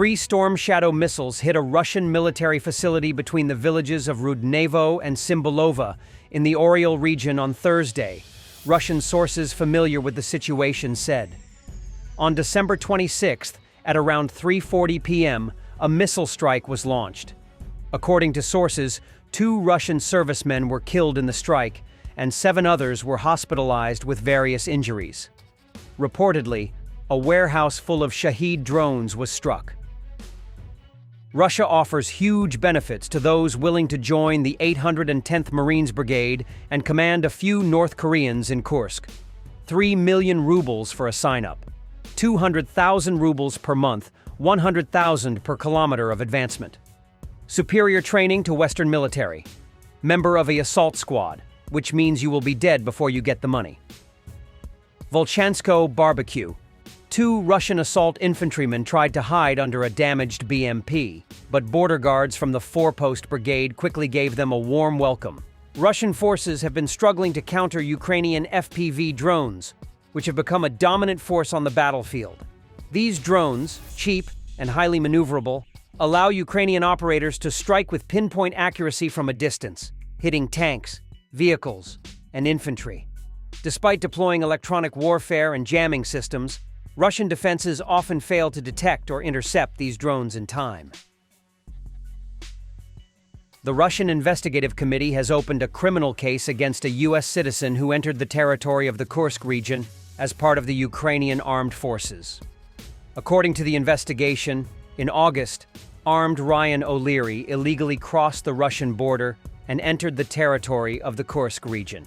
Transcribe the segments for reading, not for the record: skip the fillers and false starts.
3 Storm Shadow missiles hit a Russian military facility between the villages of Rudnevo and Cymbalova in the Oriol region on Thursday, Russian sources familiar with the situation said. On December 26th, at around 3:40 p.m., a missile strike was launched. According to sources, 2 Russian servicemen were killed in the strike, and 7 others were hospitalized with various injuries. Reportedly, a warehouse full of Shahed drones was struck. Russia offers huge benefits to those willing to join the 810th Marines Brigade and command a few North Koreans in Kursk. 3 million rubles for a sign-up. 200,000 rubles per month, 100,000 per kilometer of advancement. Superior training to Western military. Member of a assault squad, which means you will be dead before you get the money. Volchansko barbecue. 2 Russian assault infantrymen tried to hide under a damaged BMP, but border guards from the 4-post brigade quickly gave them a warm welcome. Russian forces have been struggling to counter Ukrainian FPV drones, which have become a dominant force on the battlefield. These drones, cheap and highly maneuverable, allow Ukrainian operators to strike with pinpoint accuracy from a distance, hitting tanks, vehicles, and infantry. Despite deploying electronic warfare and jamming systems, Russian defenses often fail to detect or intercept these drones in time. The Russian Investigative Committee has opened a criminal case against a U.S. citizen who entered the territory of the Kursk region as part of the Ukrainian armed forces. According to the investigation, in August, armed Ryan O'Leary illegally crossed the Russian border and entered the territory of the Kursk region.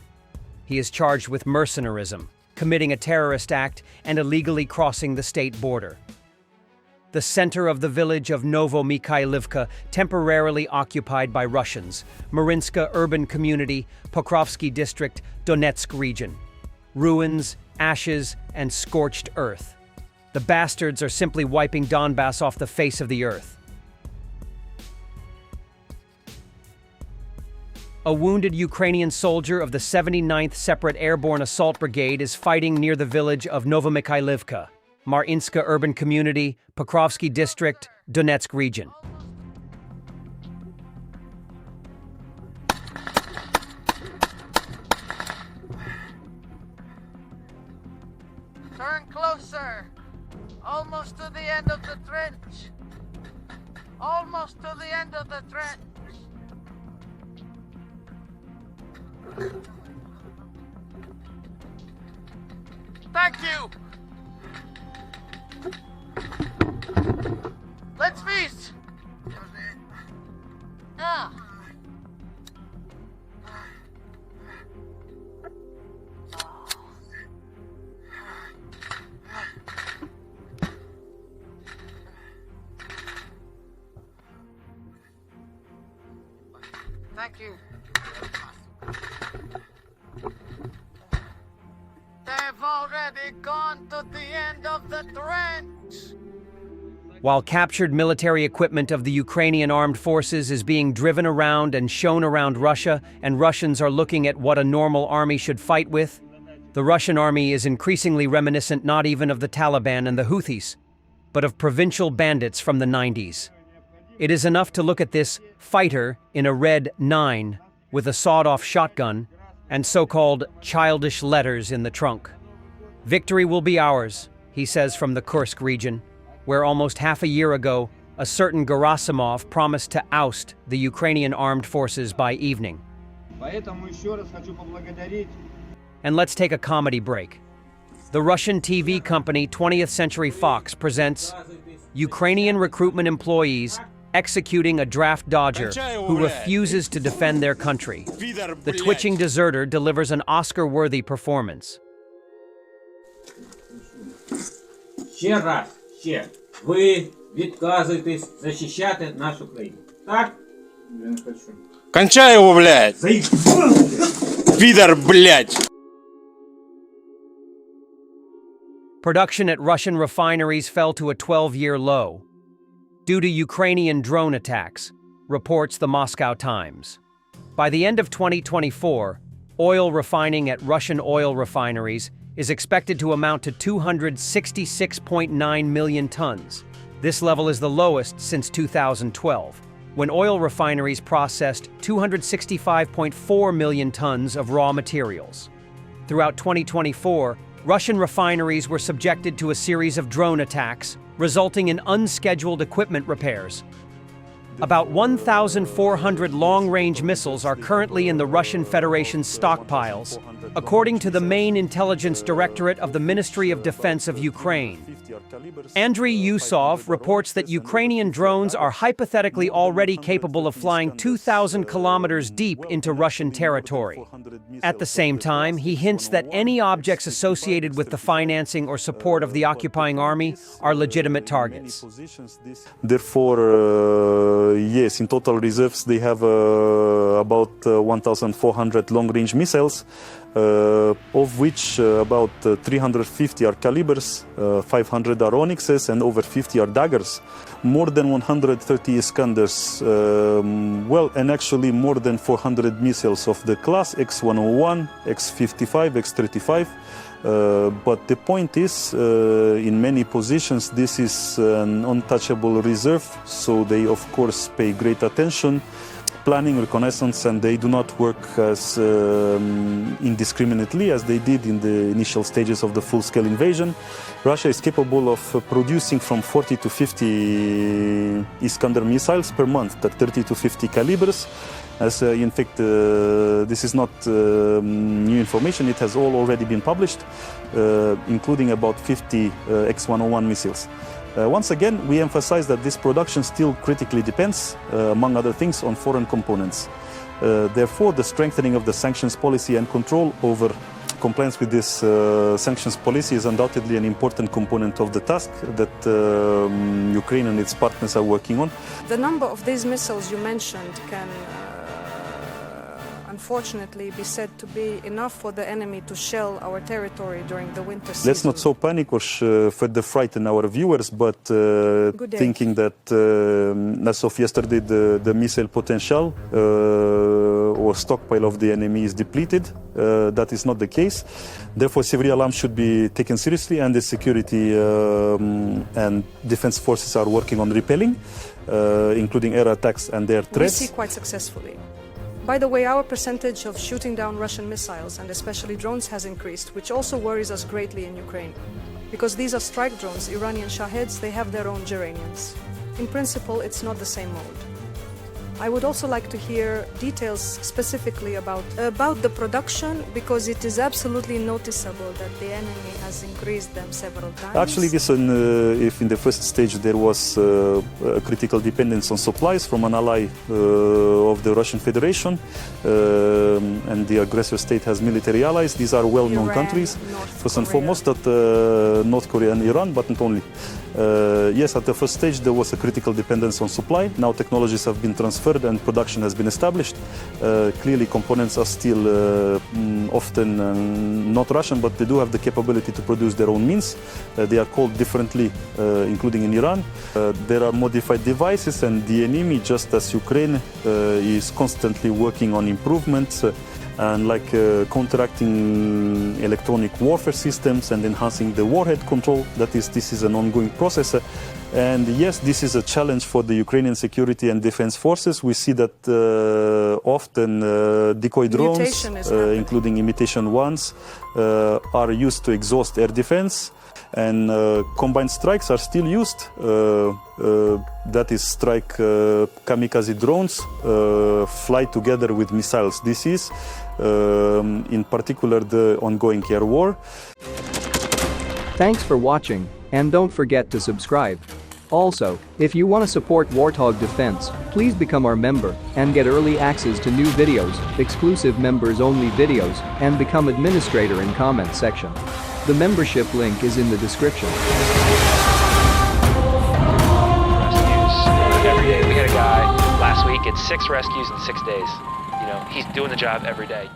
He is charged with mercenarism, committing a terrorist act, and illegally crossing the state border. The center of the village of Novo-Mikhailivka, temporarily occupied by Russians, Marinska urban community, Pokrovsky district, Donetsk region. Ruins, ashes, and scorched earth. The bastards are simply wiping Donbass off the face of the earth. A wounded Ukrainian soldier of the 79th Separate Airborne Assault Brigade is fighting near the village of Novo-Mikhailivka, Marinska urban community, Pokrovsky district, Donetsk region. Turn closer. Almost to the end of the trench. Almost to the end of the trench. Thank you! Let's feast! Ah. Thank you. They've already gone to the end of the trench. While captured military equipment of the Ukrainian armed forces is being driven around and shown around Russia, and Russians are looking at what a normal army should fight with, the Russian army is increasingly reminiscent not even of the Taliban and the Houthis, but of provincial bandits from the 90s. It is enough to look at this fighter in a red 9 with a sawed-off shotgun and so-called childish letters in the trunk. Victory will be ours, he says from the Kursk region, where almost half a year ago, a certain Gerasimov promised to oust the Ukrainian armed forces by evening. And let's take a comedy break. The Russian TV company 20th Century Fox presents Ukrainian recruitment employees executing a draft dodger who refuses to defend their country. The twitching deserter delivers an Oscar-worthy performance. Ще раз, ще. Ви відказуєтесь захищати нашу країну. Так? Я не хочу. Кончай его, блядь! Пидор, блядь! Production at Russian refineries fell to a 12-year low due to Ukrainian drone attacks, reports the Moscow Times. By the end of 2024, oil refining at Russian oil refineries is expected to amount to 266.9 million tons. This level is the lowest since 2012, when oil refineries processed 265.4 million tons of raw materials. Throughout 2024, Russian refineries were subjected to a series of drone attacks, resulting in unscheduled equipment repairs. About 1,400 long-range missiles are currently in the Russian Federation's stockpiles, according to the main intelligence directorate of the Ministry of Defense of Ukraine. Andriy Yusov reports that Ukrainian drones are hypothetically already capable of flying 2,000 kilometers deep into Russian territory. At the same time, he hints that any objects associated with the financing or support of the occupying army are legitimate targets. Therefore, yes, in total reserves they have about 1,400 long-range missiles, of which about 350 are calibers, 500 are onyxes, and over 50 are daggers. More than 130 Iskanders, and actually more than 400 missiles of the class X-101, X-55, X-35. But the point is, in many positions, this is an untouchable reserve, so they of course pay great attention, planning, reconnaissance, and they do not work as indiscriminately as they did in the initial stages of the full-scale invasion. Russia is capable of producing from 40 to 50 Iskander missiles per month, at 30 to 50 calibers. As in fact, this is not new information. It has all already been published, including about 50 X-101 missiles. Once again, we emphasize that this production still critically depends, among other things, on foreign components. Therefore, the strengthening of the sanctions policy and control over compliance with this sanctions policy is undoubtedly an important component of the task that Ukraine and its partners are working on. The number of these missiles you mentioned can unfortunately be said to be enough for the enemy to shell our territory during the winter season. Let's not so panic or further frighten our viewers, but thinking that as of yesterday the missile potential or stockpile of the enemy is depleted. That is not the case. Therefore, civil alarms should be taken seriously, and the security and defense forces are working on repelling, including air attacks and air threats. We see quite successfully. By the way, our percentage of shooting down Russian missiles, and especially drones, has increased, which also worries us greatly in Ukraine. Because these are strike drones, Iranian Shaheds, they have their own Geranians. In principle, it's not the same mode. I would also like to hear details specifically about the production, because it is absolutely noticeable that the enemy has increased them several times. Actually, this if in the first stage there was a critical dependence on supplies from an ally of the Russian Federation, and the aggressor state has military allies. These are well-known countries, first and foremost, North Korea and Iran, but not only. Yes, at the first stage there was a critical dependence on supply. Now technologies have been transferred and production has been established. Clearly components are still often not Russian, but they do have the capability to produce their own means. They are called differently, including in Iran. There are modified devices, and the enemy, just as Ukraine, is constantly working on improvements and counteracting electronic warfare systems and enhancing the warhead control. This is an ongoing process. And yes, this is a challenge for the Ukrainian security and defense forces. We see that often decoy drones, including imitation ones, are used to exhaust air defense. And combined strikes are still used. That is, strike Kamikaze drones fly together with missiles. This is, in particular, the ongoing air war. Thanks for watching, and don't forget to subscribe. Also, if you want to support Warthog Defense, please become our member and get early access to new videos, exclusive members-only videos, and become administrator in comment section. The membership link is in the description. Rescues every day. We had a guy last week, it's 6 rescues in 6 days. You know, he's doing the job every day.